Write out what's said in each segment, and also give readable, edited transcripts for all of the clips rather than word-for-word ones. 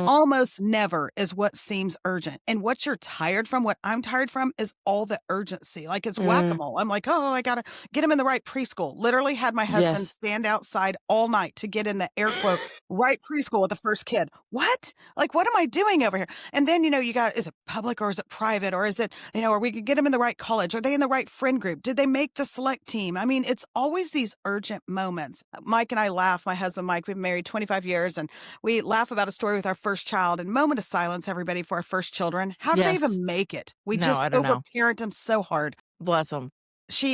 almost never is what seems urgent. And what you're tired from, what I'm tired from, is all the urgency. Like it's Mm. whack-a-mole. I'm like, oh, I gotta get him in the right preschool. Literally had my husband Yes. stand outside all night to get in the air quote right preschool with the first kid. What? Like, what am I doing over here? And then, you got, is it public or is it private? Or is it, or we could get them in the right college? Are they in the right friend group? Did they make the select team? I mean, it's always these urgent moments. Mike and I laugh, my husband, Mike, we've been married 25 years, and we laugh about a story with our first child. And moment of silence, everybody, for our first children. How do they Yes. even make it? We No, just I don't know. overparent them so hard. Bless them.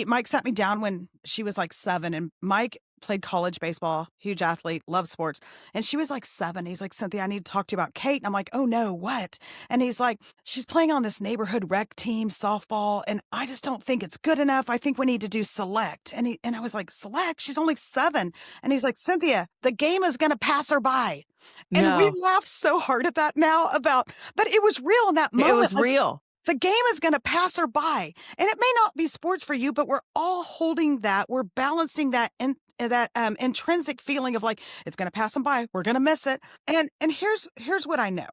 Mike sat me down when she was like 7, and Mike played college baseball, huge athlete, loves sports. And she was like 7. He's like, Cynthia, I need to talk to you about Kate. And I'm like, oh no, what? And he's like, she's playing on this neighborhood rec team, softball, and I just don't think it's good enough. I think we need to do select. And I was like, select? She's only 7. And he's like, Cynthia, the game is gonna pass her by. And we No, laugh so hard at that now but it was real in that it moment. was Like, real. the game is going to pass her by. And it may not be sports for you, but we're all holding that. We're balancing that intrinsic feeling of like, it's going to pass them by. We're going to miss it. And here's what I know.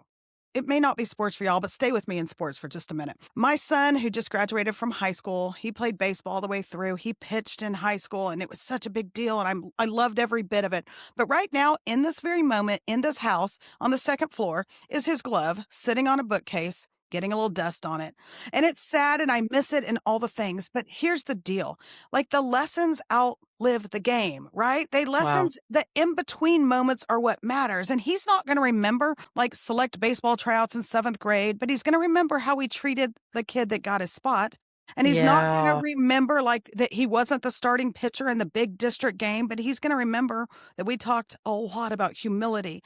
It may not be sports for y'all, but stay with me in sports for just a minute. My son, who just graduated from high school, he played baseball all the way through. He pitched in high school, and it was such a big deal, and I loved every bit of it. But right now, in this very moment, in this house on the second floor, is his glove sitting on a bookcase, getting a little dust on it. And it's sad, and I miss it and all the things. But here's the deal. Like, the lessons outlive the game, right? Wow. The in-between moments are what matters. And he's not going to remember like select baseball tryouts in 7th grade, but he's going to remember how we treated the kid that got his spot. And he's not going to Yeah. remember like that he wasn't the starting pitcher in the big district game, but he's going to remember that we talked a lot about humility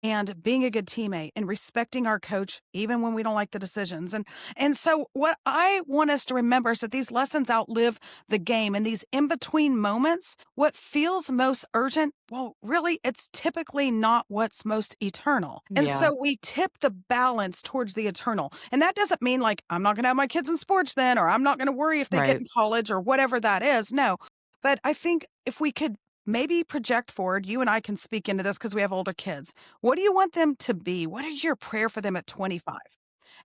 and being a good teammate and respecting our coach even when we don't like the decisions. And so what I want us to remember is that these lessons outlive the game, and these in-between moments, what feels most urgent, well, really, it's typically not what's most eternal. And Yeah. so we tip the balance towards the eternal. And that doesn't mean like I'm not going to have my kids in sports then, or I'm not going to worry if they get Right. in college or whatever that is. No. But I think if we could maybe project forward, you and I can speak into this because we have older kids. What do you want them to be? What is your prayer for them at 25?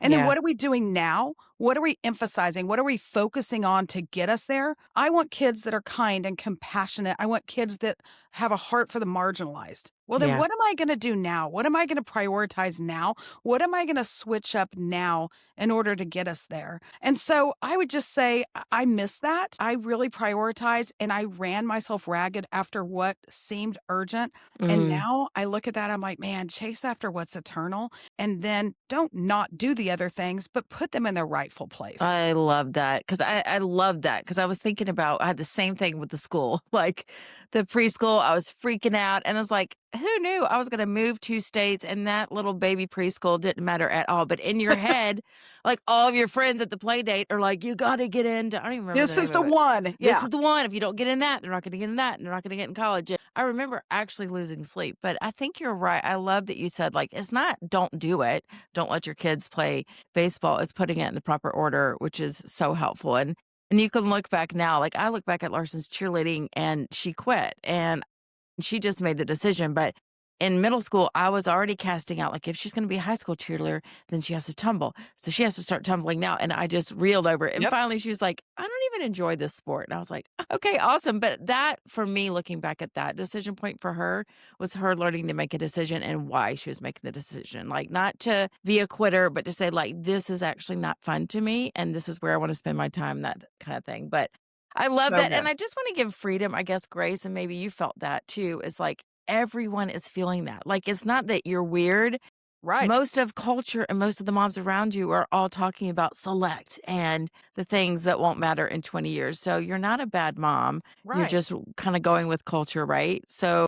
And then Yeah. what are we doing now? What are we emphasizing? What are we focusing on to get us there? I want kids that are kind and compassionate. I want kids that have a heart for the marginalized. Well, then Yeah. what am I going to do now? What am I going to prioritize now? What am I going to switch up now in order to get us there? And so I would just say I miss that. I really prioritized, and I ran myself ragged after what seemed urgent. And Mm. now I look at that, I'm like, man, chase after what's eternal, and then don't not do the other things, but put them in their rightful place. I love that because I love that because I was thinking about I had the same thing with the school, like the preschool. I was freaking out, and I was like, "Who knew I was going to move 2 states?" And that little baby preschool didn't matter at all. But in your head, like all of your friends at the play date are like, "You got to get into." I don't even remember the This is name the of it. one. This Yeah. is the one. If you don't get in that, they're not going to get in that, and they're not going to get in college. And I remember actually losing sleep, but I think you're right. I love that you said like it's not don't do it. Don't let your kids play baseball. It's putting it in the proper order, which is so helpful. And you can look back now. Like I look back at Larson's cheerleading, and she quit, and she just made the decision. But in middle school, I was already casting out, like, if she's going to be a high school cheerleader, then she has to tumble. So she has to start tumbling now. And I just reeled over it. And Yep. finally, she was like, I don't even enjoy this sport. And I was like, okay, awesome. But that, for me, looking back at that decision point for her was her learning to make a decision and why she was making the decision. Like, not to be a quitter, but to say, like, this is actually not fun to me. And this is where I want to spend my time, that kind of thing. But I love So that, and good. I just wanna give freedom, I guess, grace, and maybe you felt that too, is like everyone is feeling that. Like, it's not that you're weird. Right. Most of culture and most of the moms around you are all talking about select and the things that won't matter in 20 years. So you're not a bad mom. You're Right. just kinda going with culture, right? So